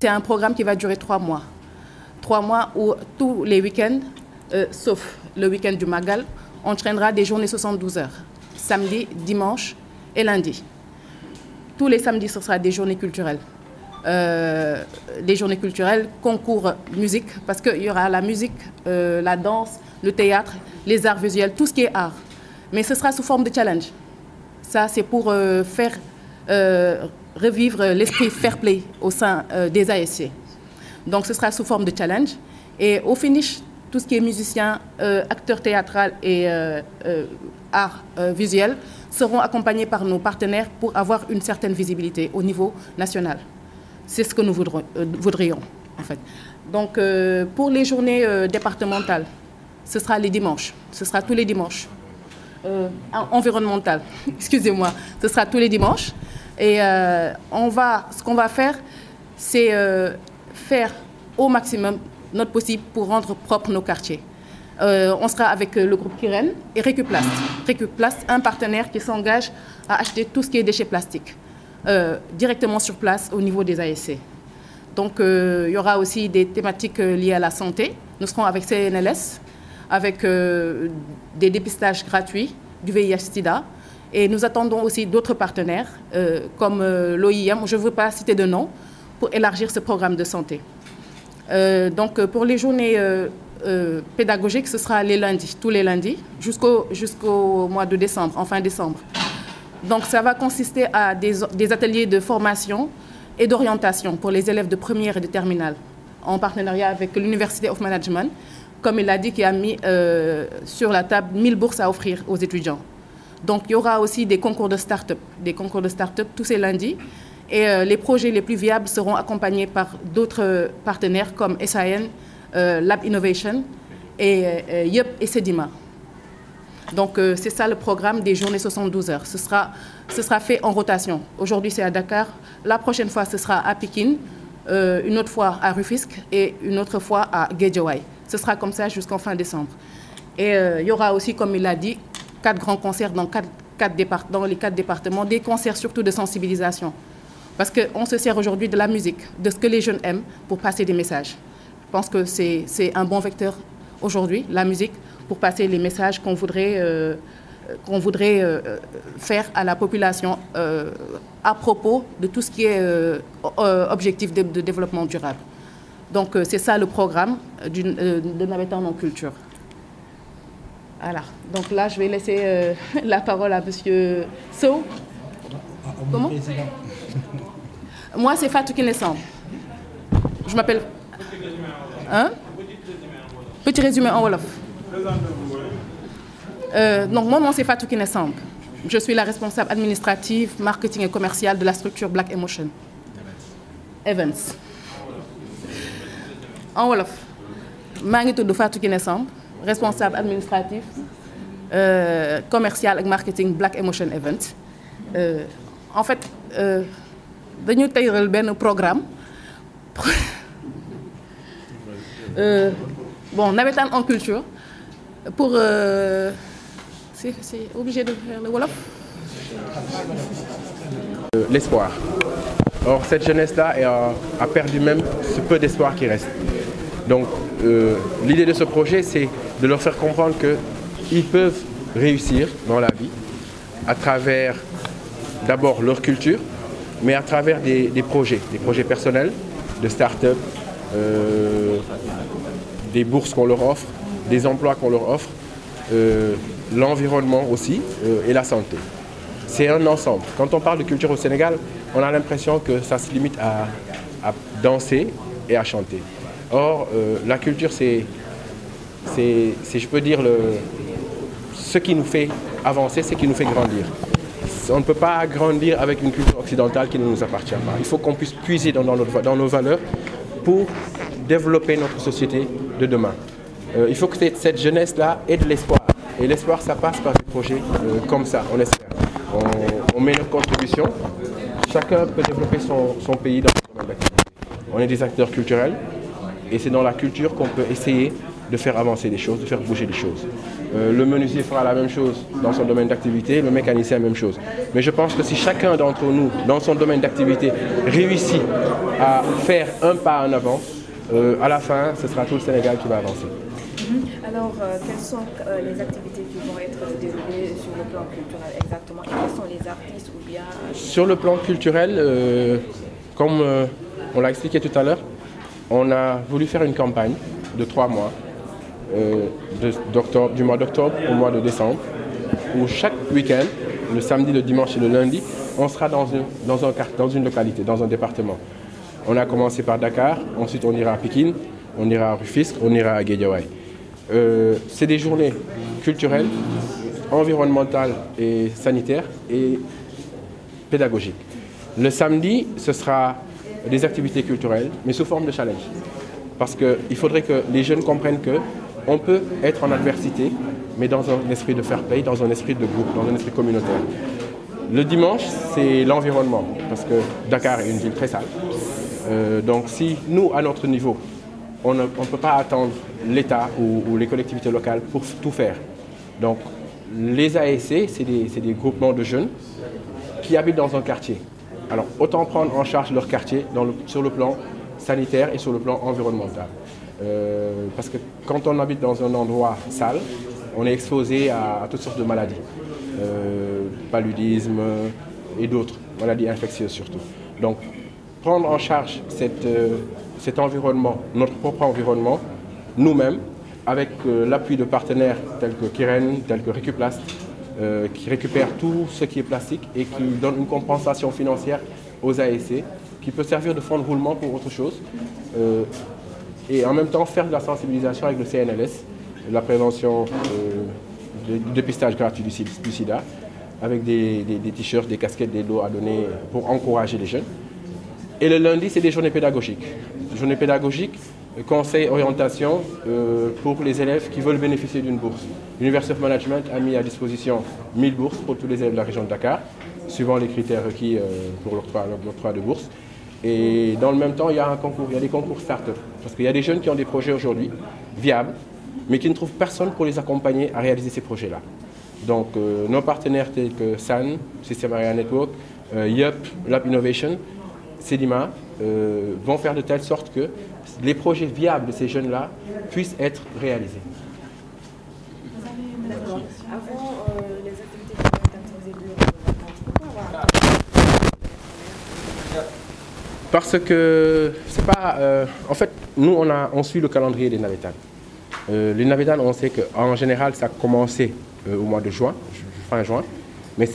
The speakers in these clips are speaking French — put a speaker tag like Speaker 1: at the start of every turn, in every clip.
Speaker 1: C'est un programme qui va durer 3 mois. 3 mois où tous les week-ends, sauf le week-end du Magal, on traînera des journées 72 heures. Samedi, dimanche et lundi. Tous les samedis, ce sera des journées culturelles. Des journées culturelles, concours musique, parce qu'il y aura la musique, la danse, le théâtre, les arts visuels, tout ce qui est art. Mais ce sera sous forme de challenge. Ça, c'est pour faire revivre l'esprit fair play au sein des ASC. Donc, ce sera sous forme de challenge. Et au finish, tout ce qui est musicien, acteur théâtral et art visuel seront accompagnés par nos partenaires pour avoir une certaine visibilité au niveau national. C'est ce que nous voudrions, en fait. Donc, pour les journées départementales, ce sera les dimanches. Ce sera tous les dimanches. Environnemental, excusez-moi. Ce sera tous les dimanches. Et ce qu'on va faire, c'est faire au maximum notre possible pour rendre propres nos quartiers. On sera avec le groupe Kiren et Récuplast. Récuplast, un partenaire qui s'engage à acheter tout ce qui est déchets plastiques directement sur place au niveau des ASC. Donc, il y aura aussi des thématiques liées à la santé. Nous serons avec CNLS, avec des dépistages gratuits du VIH-Sida. Et nous attendons aussi d'autres partenaires, comme l'OIM, je ne veux pas citer de nom, pour élargir ce programme de santé. Donc, pour les journées pédagogiques, ce sera les lundis, tous les lundis, jusqu'au mois de décembre, en fin décembre. Donc, ça va consister à des ateliers de formation et d'orientation pour les élèves de première et de terminale, en partenariat avec l'University of Management, comme il a dit, qui a mis sur la table 1000 bourses à offrir aux étudiants. Donc, il y aura aussi des concours de start-up tous ces lundis. Et les projets les plus viables seront accompagnés par d'autres partenaires comme SAN, Lab Innovation et YEP et Sedima. Donc, c'est ça le programme des journées 72 heures. Ce sera fait en rotation. Aujourd'hui, c'est à Dakar. La prochaine fois, ce sera à Pékin, une autre fois à Rufisque et une autre fois à Guédiawaye. Ce sera comme ça jusqu'en fin décembre. Et il y aura aussi, comme il l'a dit, 4 grands concerts dans les 4 départements, des concerts surtout de sensibilisation. Parce qu'on se sert aujourd'hui de la musique, de ce que les jeunes aiment pour passer des messages. Je pense que c'est un bon vecteur aujourd'hui, la musique, pour passer les messages qu'on voudrait faire à la population à propos de tout ce qui est objectif de développement durable. Donc, c'est ça le programme de Navétane en culture. Voilà. Donc là, je vais laisser la parole à M. Sow. Comment? Moi, c'est Fatou Kinesamb. Je m'appelle... Hein? Petit résumé en Wolof. Donc, mon nom, c'est Fatou Kinesamb. Je suis la responsable administrative, marketing et commerciale de la structure Black Emotion Events. En Wolof, maa ngi tudd Fatou Kinesamb, responsable administratif, commercial et marketing Black Emotion Events. En fait, dañu tayral benn programme. Bon, Navétane en culture pour... c'est obligé de faire le Wolof.
Speaker 2: L'espoir. Or, cette jeunesse-là a perdu même ce peu d'espoir qui reste. Donc, l'idée de ce projet, c'est de leur faire comprendre qu'ils peuvent réussir dans la vie à travers d'abord leur culture, mais à travers des projets personnels, de start-up, des bourses qu'on leur offre, des emplois qu'on leur offre, l'environnement aussi et la santé. C'est un ensemble. Quand on parle de culture au Sénégal, on a l'impression que ça se limite à danser et à chanter. Or, la culture, c'est, je peux dire, ce qui nous fait avancer, ce qui nous fait grandir. On ne peut pas grandir avec une culture occidentale qui ne nous appartient pas. Il faut qu'on puisse puiser dans nos valeurs pour développer notre société de demain. Il faut que cette jeunesse-là ait de l'espoir. Et l'espoir, ça passe par des projets comme ça, on espère. On met notre contribution. Chacun peut développer son pays dans son domaine d'activité. On est des acteurs culturels et c'est dans la culture qu'on peut essayer de faire avancer les choses, de faire bouger les choses. Le menuisier fera la même chose dans son domaine d'activité, le mécanicien la même chose. Mais je pense que si chacun d'entre nous, dans son domaine d'activité, réussit à faire un pas en avant, à la fin, ce sera tout le Sénégal qui va avancer.
Speaker 3: Alors, quelles sont les activités qui vont être déroulées sur le plan culturel exactement? Et quels sont les artistes ou bien...
Speaker 2: Sur le plan culturel, comme on l'a expliqué tout à l'heure, on a voulu faire une campagne de 3 mois, du mois d'octobre au mois de décembre, où chaque week-end, le samedi, le dimanche et le lundi, on sera dans une localité, dans un département. On a commencé par Dakar, ensuite on ira à Pikine, on ira à Rufisque, on ira à Guédiawaye. C'est des journées culturelles, environnementales et sanitaires et pédagogiques. Le samedi, ce sera des activités culturelles, mais sous forme de challenge. Parce qu'il faudrait que les jeunes comprennent qu'on peut être en adversité, mais dans un esprit de fair play, dans un esprit de groupe, dans un esprit communautaire. Le dimanche, c'est l'environnement, parce que Dakar est une ville très sale. Donc si nous, à notre niveau, on ne peut pas attendre l'État ou les collectivités locales pour tout faire. Donc les ASC, c'est des groupements de jeunes qui habitent dans un quartier. Alors autant prendre en charge leur quartier sur le plan sanitaire et sur le plan environnemental. Parce que quand on habite dans un endroit sale, on est exposé à toutes sortes de maladies. Paludisme et d'autres, maladies infectieuses surtout. Donc prendre en charge cet environnement, notre propre environnement, nous-mêmes, avec l'appui de partenaires tels que Kiren, tels que Récuplast, qui récupèrent tout ce qui est plastique et qui donnent une compensation financière aux ASC, qui peut servir de fonds de roulement pour autre chose, et en même temps faire de la sensibilisation avec le CNLS, la prévention du dépistage gratuit du sida, avec des t-shirts, des casquettes, des lots à donner pour encourager les jeunes. Et le lundi, c'est des journées pédagogiques. Journées pédagogiques, conseil, orientation pour les élèves qui veulent bénéficier d'une bourse. L'University of Management a mis à disposition 1000 bourses pour tous les élèves de la région de Dakar, suivant les critères requis pour l'octroi de bourse. Et dans le même temps, il y a des concours start-up. Parce qu'il y a des jeunes qui ont des projets aujourd'hui viables, mais qui ne trouvent personne pour les accompagner à réaliser ces projets-là. Donc nos partenaires tels que SAN, System Area Network, YUP, Lab Innovation, Sedima, vont faire de telle sorte que les projets viables de ces jeunes-là puissent être réalisés.
Speaker 3: Avant les activités qui vont être exposées pourquoi avoir...
Speaker 2: Parce que c'est pas... en fait, nous, on suit le calendrier des navétanes. Les navétanes, on sait qu'en général, ça a commencé au mois de juin, fin juin. Mais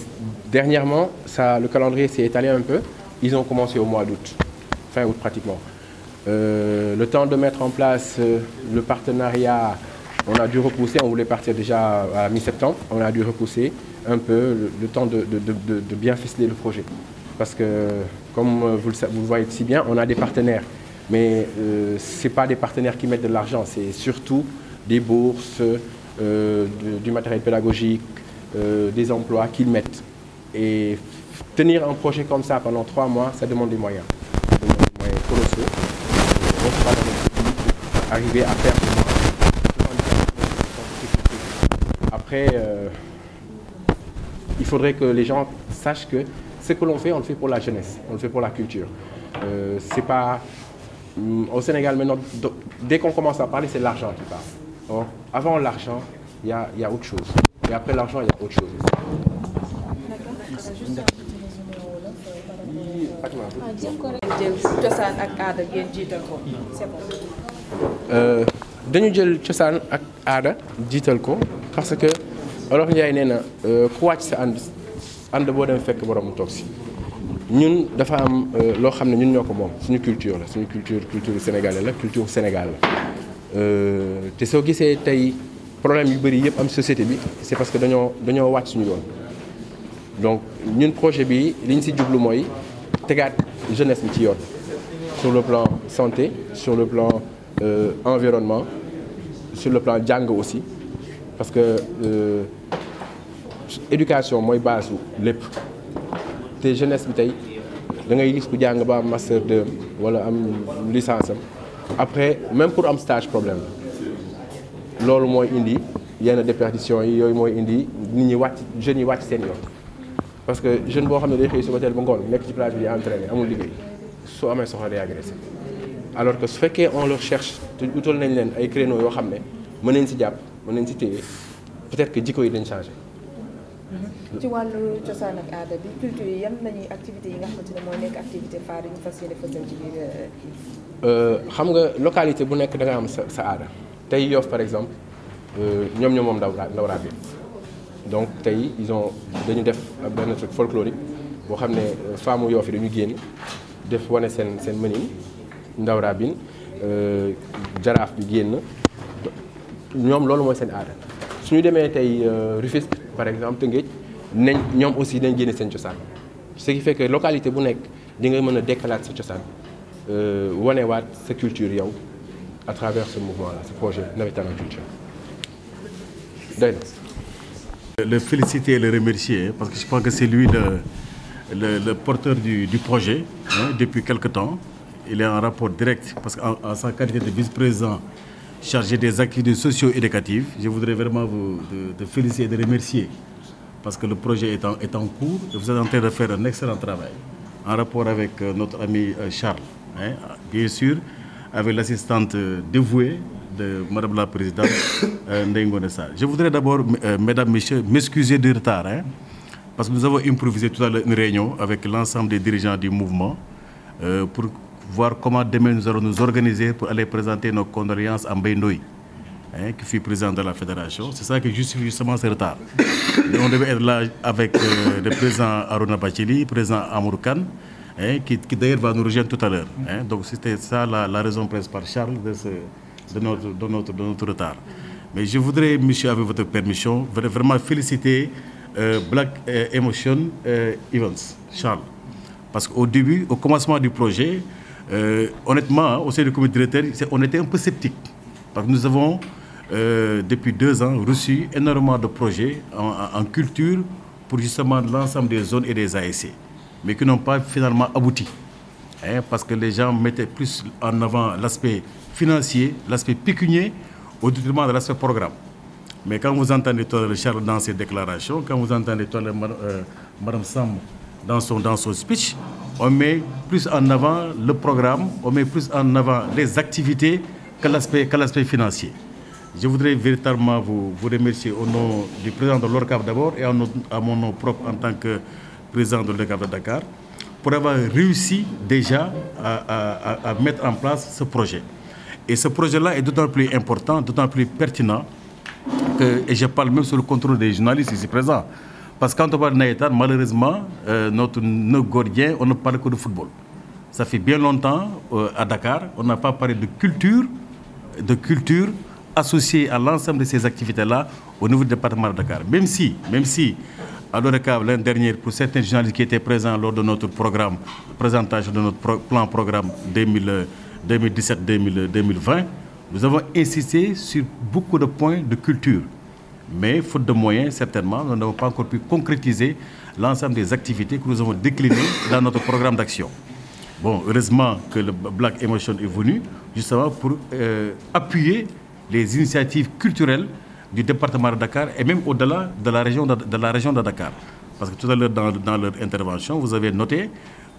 Speaker 2: dernièrement, le calendrier s'est étalé un peu. Ils ont commencé au mois d'août, fin août pratiquement. Le temps de mettre en place le partenariat, on a dû repousser. On voulait partir déjà à mi-septembre. On a dû repousser un peu le temps de bien ficeler le projet. Parce que, comme vous le voyez si bien, on a des partenaires. Mais ce n'est pas des partenaires qui mettent de l'argent, c'est surtout des bourses, du matériel pédagogique, des emplois qu'ils mettent. Et tenir un projet comme ça pendant 3 mois, ça demande des moyens. Ça demande des moyens colossaux. On ne peut pas dans notre pays pour arriver à faire des Après, il faudrait que les gens sachent que ce que l'on fait, on le fait pour la jeunesse, on le fait pour la culture. C'est pas... Au Sénégal, maintenant, dès qu'on commence à parler, c'est l'argent qui parle. Or, avant l'argent, il y a autre chose. Et après l'argent, il y a autre chose. dañu jël cosaan ak aada jiital ko parce que Olof Njaay nee na ku wàcc sa ànd boo dem fekk borom mu toog si ñun dafa am loo xam ne ñun ñoo ko moom suñu culture la suñu culture sénégalaise la culture Sénégal la te soo gisee tey problème yu bëri yëpp am société bi c'est parce que dañoo wàcc suñu yoon donc ñun projet bi li ñu si jublu mooy tegaat jeunesse bi ci yoon sur le plan santé sur le plan environnement sur le plan jàng aussi parce que éducation mooy base lépp te jeunesse bi tey da ngay gis ku jàng ba am master 2 wala am licence am après même pour am stage problème loolu mooy indi yenn déperdition yi yooyu mooy indi nit ñi wàcc jeunes yi wàcc seen yoon parce que jeune boo xam ne day xëy suba teel ba ngoon nekk ci plage bi di entraîné amul liggéey soo amee soxla day agressé alors que su fekkee on leur cherche te utal nañ leen ay créneaux yoo xam ne mën nañ si jàpp mën nañ si téye peut-être que jikko yi dañ changé.
Speaker 3: ci wàllu cosaan ak aada bi culture yi yan lañuy activités yi nga xamante ne mooy nekk activité phare yi ñu fas yéene fësal ci biir kii.
Speaker 2: xam nga localité bu nekk da nga am sa aada tey Yoff par exemple ñoom moom ndawraa bi donc tey dañu def benn truc folklorique boo xam ne femmes Yoff yi dañu génn def wane seen mënin ndawraa bin jaraaf bi génn ñoom loolu mooy seen aada suñu demee tey Rufisque par exemple Tëngéej nañ ñoom aussi dañ génne seen cosaan ce qui fait que localité bu nekk di nga mën a dekkalaat sa cosaan wanewaat sa culture yow à travers ce mouvement là ce projet Navétane en culture.
Speaker 4: Le féliciter et le remercier parce que je pense que c'est lui le porteur du projet depuis quelque temps. Il est en rapport direct parce qu'en sa qualité de vice-président chargé des activités socio-éducatives, je voudrais vraiment vous féliciter et de remercier parce que le projet est en cours et vous êtes en train de faire un excellent travail en rapport avec notre ami Charles, bien sûr avec l'assistante dévouée de Madame la Présidente Ndeye Ngone Sarr. Je voudrais d'abord, Mesdames, Messieurs, m'excuser du retard parce que nous avons improvisé tout à l'heure une réunion avec l'ensemble des dirigeants du mouvement pour voir comment demain nous allons nous organiser pour aller présenter nos condoléances à Mbaye Ndoye, qui fut président de la fédération. C'est ça qui justifie justement ce retard. Et on devait être là avec le président Aruna Bachili, le président Amour Khan, qui d'ailleurs va nous rejoindre tout à l'heure. Donc c'était ça la raison principale, Charles, de notre retard. Mais je voudrais, monsieur, avec votre permission, vraiment féliciter Black Emotion Events, Charles. Parce qu'au début, au commencement du projet, honnêtement, au sein du comité directeur, on était un peu sceptique. Parce que nous avons, depuis 2 ans, reçu énormément de projets en culture pour justement l'ensemble des zones et des ASC, mais qui n'ont pas finalement abouti. Parce que les gens mettaient plus en avant l'aspect financier, l'aspect pécunier, au détriment de l'aspect programme. Mais quand vous entendez toi, Charles dans ses déclarations, quand vous entendez toi, Madame Sam dans son speech, on met plus en avant le programme, on met plus en avant les activités que l'aspect financier. Je voudrais véritablement vous remercier au nom du président de l'ORCAV d'abord et à mon nom propre en tant que président de l'ORCAV de Dakar pour avoir réussi déjà à mettre en place ce projet. Et ce projet-là est d'autant plus important, d'autant plus pertinent et je parle même sous le contrôle des journalistes ici présents. Parce que quand on parle de Navétane, malheureusement, nos Gordiens, on ne parle que de football. Ça fait bien longtemps à Dakar, on n'a pas parlé de culture associée à l'ensemble de ces activités-là au niveau du département de Dakar. Même si à l'ORCAV, l'année dernière, pour certains journalistes qui étaient présents lors de notre programme, présentation de notre plan programme 2017-2020, nous avons insisté sur beaucoup de points de culture. Mais faute de moyens, certainement, nous n'avons pas encore pu concrétiser l'ensemble des activités que nous avons déclinées dans notre programme d'action. Bon, heureusement que le Black Emotion est venu justement pour appuyer les initiatives culturelles du département de Dakar et même au-delà de la région de Dakar. Parce que tout à l'heure, dans leur intervention, vous avez noté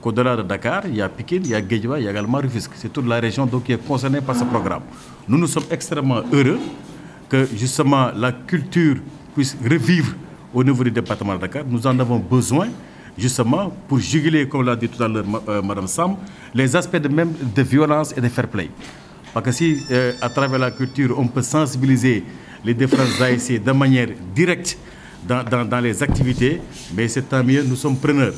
Speaker 4: qu'au-delà de Dakar, il y a Pikine, il y a Guédiawaye, il y a également Rufisque. C'est toute la région donc, qui est concernée par ce programme. Nous sommes extrêmement heureux que justement la culture puisse revivre au niveau du département de Dakar. Nous en avons besoin justement pour juguler, comme l'a dit tout à l'heure Madame Sam, les aspects de violence et de fair play. Parce que si à travers la culture on peut sensibiliser les différents ASC de manière directe dans les activités, mais c'est tant mieux, nous sommes preneurs.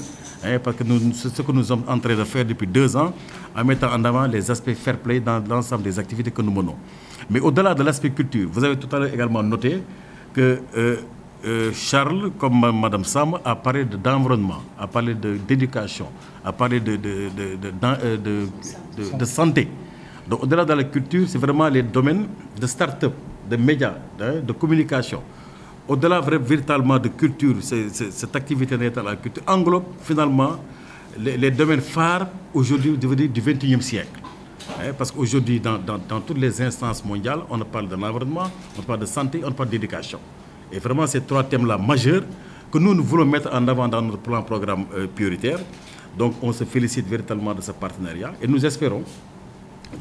Speaker 4: Parce que c'est ce que nous sommes en train de faire depuis 2 ans en mettant en avant les aspects fair play dans l'ensemble des activités que nous menons. Mais au-delà de l'aspect culture, vous avez tout à l'heure également noté que Charles, comme Madame Sam, a parlé d'environnement, a parlé d'éducation, a parlé de santé. Donc au-delà de la culture, c'est vraiment les domaines de start-up, de médias, de communication. Au-delà véritablement de culture, cette activité de la culture englobe finalement les domaines phares aujourd'hui du XXIe siècle. Parce qu'aujourd'hui, dans toutes les instances mondiales, on parle de l'environnement, on parle de santé, on parle d'éducation. Et vraiment, ces 3 thèmes-là majeurs que nous voulons mettre en avant dans notre programme prioritaire. Donc, on se félicite véritablement de ce partenariat et nous espérons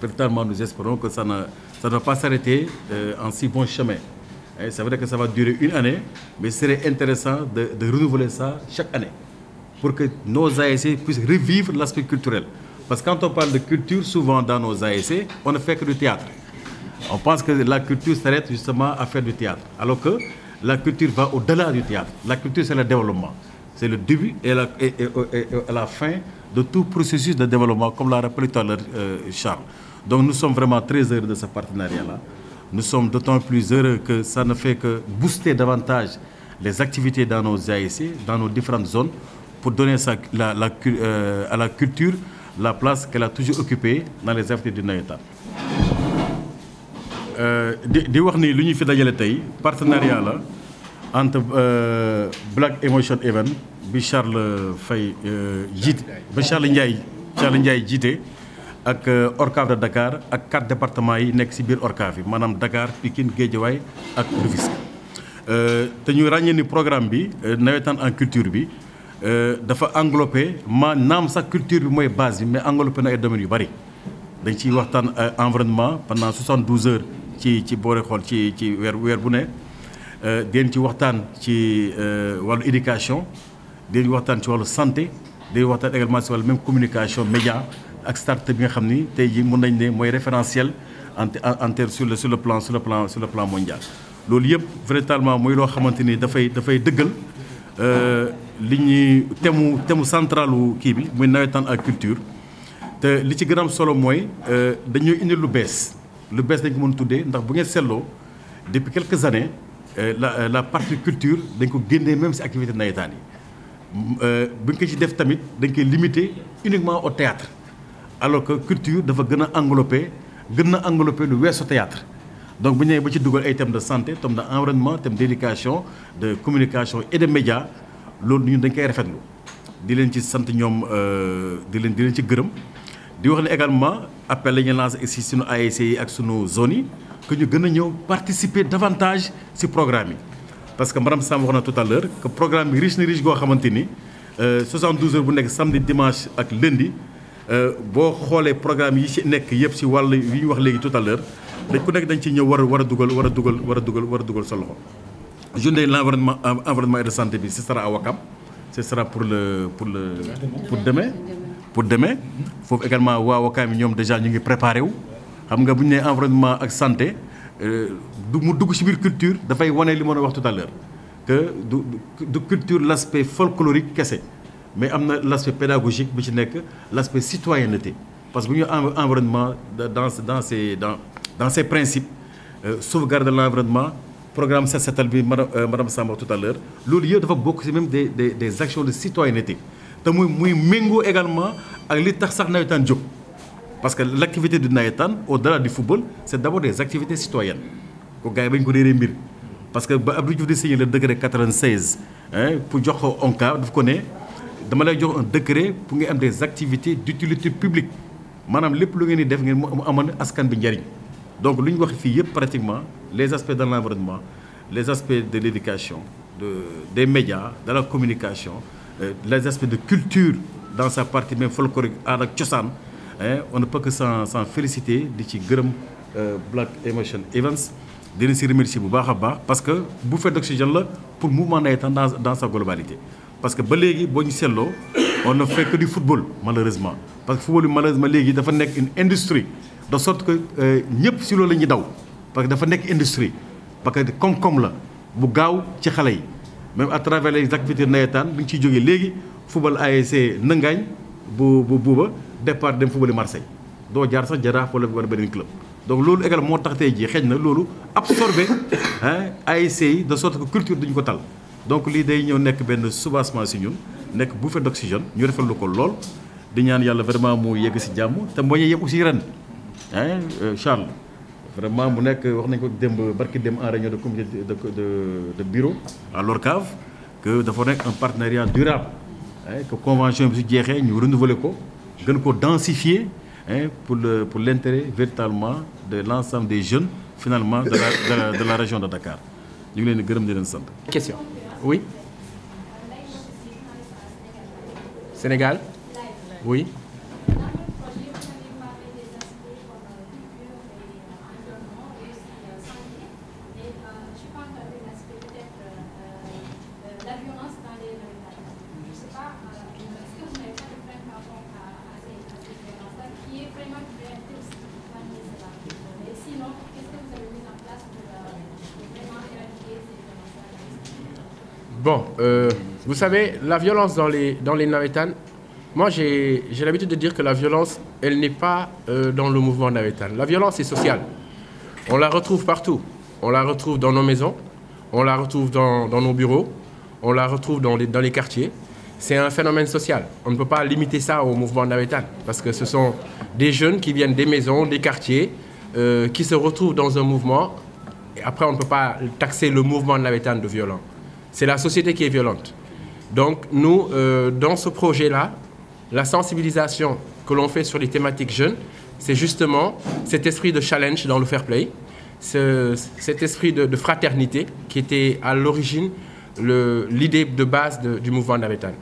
Speaker 4: que ça ne va pas s'arrêter en si bon chemin. C'est vrai que ça va durer 1 année, mais ce serait intéressant de renouveler ça chaque année pour que nos ASC puissent revivre l'aspect culturel. Parce que quand on parle de culture, souvent dans nos ASC, on ne fait que du théâtre. On pense que la culture s'arrête justement à faire du théâtre, alors que la culture va au-delà du théâtre. La culture, c'est le développement. C'est le début et la fin de tout processus de développement, comme l'a rappelé tout à l'heure Charles. Donc nous sommes vraiment très heureux de ce partenariat-là. Nous sommes d'autant plus heureux que ça ne fait que booster davantage les activités dans nos ASC, dans nos différentes zones, pour donner à la culture la place qu'elle a toujours occupée dans les activités du nawetaan. di wax ni lu ñu fi dajale tey partenariat la entre Black Emotion Event bi Charles Faye jiite ba Charles Ndiaye jiite ak ORCAV de Dakar ak 4 départements yi nekk ci biir ORCAV yi maanaam Dakar Pikine Guédiawaye ak Rufisque te ñu ràññee ni programme bi nawetaan en culture bi dafa englobé naam sax culture bi mooy base bi mais englobé na ay domaines yu bari dañ ciy waxtaan environnement pendant 72 heures ci boore xool ci weer bu ne dinañ ci waxtaan ci wàllu éducation dinañ waxtaan ci wàllu santé dinañ waxtaan également ci wàllu même communication média ak start bi nga xam ni tey jii mën nañ ne mooy référentiel en terme sur le plan mondial. loolu yëpp véritablement mooy loo xamante ni dafay dëggal li ñuy thème centralu kii bi muy nawetaan ak culture te li ci gën a am solo mooy dañuy indi lu bees dañ ko mën tuddee ndax bu ngeen seetloo depuis quelques années la partie culture dañ ko génnee même ci activité nawetaan yi bu ñu ko ci def tamit dañ koy limiter uniquement au théâtre alors que culture dafa gën a englobé lu weesu théâtre donc bu ñu nee ba ci dugal ay thèmes de santé thèmes d'environnement thèmes d'éducation de communication et de médias loolu ñun dañ koy rafetlu di leen ci sant ñoom di leen ci gërëm di wax ne également appel la ñuy lancé ici suñu ASC yi ak suñu zones yi que ñu gën a ñëw participer davantage ci programme yi parce que madame Sam wax na tout à l'heure que programme bi riche goo xamante ni 72 heures bu nekk samedi dimanche ak lundi boo xoolee programme yi ci nekk yëpp ci wàll yi ñu wax léegi tout à l'heure dañ ci ñëw war a dugal sa loxo. journée environnement et de santé bi ce sera à Ouakam ce sera pour demain foofu également waa Ouakam yi ñoom déjà ñu ngi préparé wu xam nga bu ñu nee environnement ak santé mu dugg ci biir culture dafay wane li ma wax tout à l'heure que du culture l'aspect folklorique kese mais am na l'aspect pédagogique bi ci nekk l'aspect citoyenneté parce que bu ñu environnement dans ses principes sauvegarde de l'environnement programme Set Setal bi madame Samba tout à l'heure loolu yëpp dafa bokk ci même des actions de citoyenneté te muy méngoo également ak li tax sax nawetaan jóg parce que l'activité du nawetaan au-delà du football c'est d'abord des activités citoyennes ko gars yi bañ ko réeree mbir parce que ba Abdou Diouf di signé le décret 96 pour jox ko ONCAV daf ko ne dama lay jox un décret pour nga am des activités d'utilité publique maanaam lépp lu ngeen di def ngeen mu amoon askan bi njariñ donc lu ñu wax fii yëpp pratiquement les aspects de l'environnement les aspects de l'éducation des médias de la communication les aspects de culture dans sa partie même folklorique aada ak cosaan on ne peut que s'en féliciter di ci gërëm Black Emotion Events di leen si remercier bu baax a baax parce que bouffée d'oxygène la pour mouvement nawetaan dans sa globalité parce que ba léegi boo ñu seetloo on ne fait que du football malheureusement parce que football bi malheureusement léegi dafa nekk une industrie de sorte que ñëpp si loolu la ñuy daw parce que dafa nekk industrie parce que koom-koom la bu gaaw ci xale yi même à travers les activités nawetaan bi ñu ciy jógee léegi football ASC Nëngaañ bu buuba départ dem football Marseille doo jaar sax Jaraaf wala beneen club donc loolu également moo tax tey jii xëy na loolu absorbé ASC yi de sorte que culture duñu ko tal donc lii day ñëw nekk benn soubassement si ñun nekk bouffée d'oxygène ñu rafetlu ko lool di ñaan yàlla vraiment mu yegg si jàmm te moo yegg aussi ren Charles vraiment mu nekk wax nañ ko barki dem en réunion de comité de bureau à l'ORCAV que dafa nekk un partenariat durable que convention bi su jeexee ñu renouveler ko gën ko densifier hein, pour l'intérêt véritablement de l'ensemble des jeunes, finalement, de la région de Dakar. Ñu ngi leen di gërëm di leen sant.
Speaker 2: Question. Oui. Sénégal. Oui. Bon, vous savez, la violence dans les navétanes, moi j'ai l'habitude de dire que la violence, elle n'est pas dans le mouvement navétane. La violence est sociale. On la retrouve partout. On la retrouve dans nos maisons, on la retrouve dans nos bureaux, on la retrouve dans les quartiers. C'est un phénomène social. On ne peut pas limiter ça au mouvement navétane parce que ce sont des jeunes qui viennent des maisons, des quartiers, qui se retrouvent dans un mouvement. Et après, on ne peut pas taxer le mouvement navétane de violent. C'est la société qui est violente. Donc nous, dans ce projet-là, la sensibilisation que l'on fait sur les thématiques jeunes, c'est justement cet esprit de challenge dans le fair play, cet esprit de fraternité qui était à l'origine l'idée de base du mouvement navétane.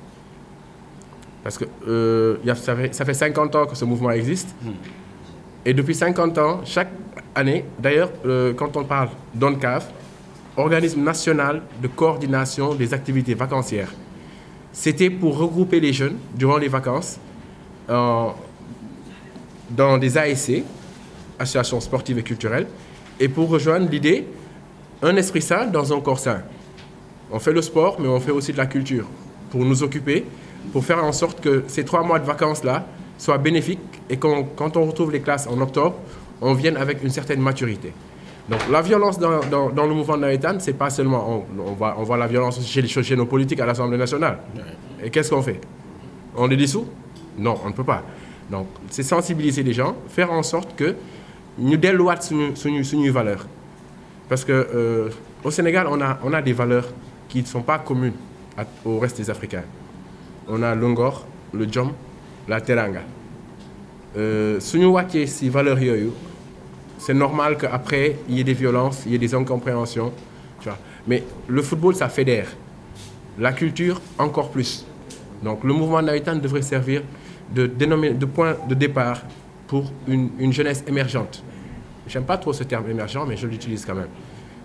Speaker 2: Parce que ça fait 50 ans que ce mouvement existe. Et depuis 50 ans, chaque année, d'ailleurs, quand on parle d'ONCAV, Organisme national de coordination des activités vacancières, c'était pour regrouper les jeunes durant les vacances dans des ASC, associations sportives et culturelles, et pour rejoindre l'idée, un esprit sain dans un corps sain. On fait le sport, mais on fait aussi de la culture pour nous occuper, pour faire en sorte que ces 3 mois de vacances-là soient bénéfiques et quand on retrouve les classes en octobre, on vienne avec une certaine maturité. Donc la violence dans le mouvement navétane, c'est pas seulement, on voit la violence chez nos politiques à l'Assemblée nationale. Et qu'est-ce qu'on fait? On les dissout? Non, on ne peut pas. Donc c'est sensibiliser les gens, faire en sorte que nous delluwaat suñuy valeurs. Parce que au Sénégal, on a des valeurs qui ne sont pas communes au reste des Africains. On a le ngor, le jom, la teranga. Suñu wàccee ci valeurs yooyu, c'est normal qu'après, il y ait des violences, il y ait des incompréhensions. Tu vois. Mais le football, ça fédère. La culture, encore plus. Donc le mouvement navétane devrait servir de point de départ pour une jeunesse émergente. J'aime pas trop ce terme émergent, mais je l'utilise quand même.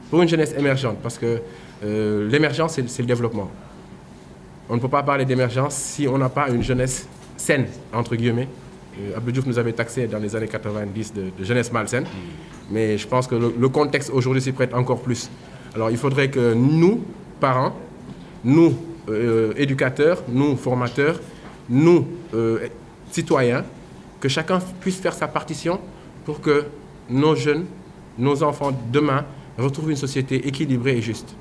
Speaker 2: Pour une jeunesse émergente, parce que l'émergence, c'est le développement. On ne peut pas parler d'émergence si on n'a pas une jeunesse saine, entre guillemets. Abdou Diouf nous avait taxé dans les années 90 de jeunesse malsaine, mais je pense que le contexte aujourd'hui s'y prête encore plus. Alors il faudrait que nous, parents, nous, éducateurs, nous, formateurs, nous, citoyens, que chacun puisse faire sa partition pour que nos jeunes, nos enfants demain retrouvent une société équilibrée et juste.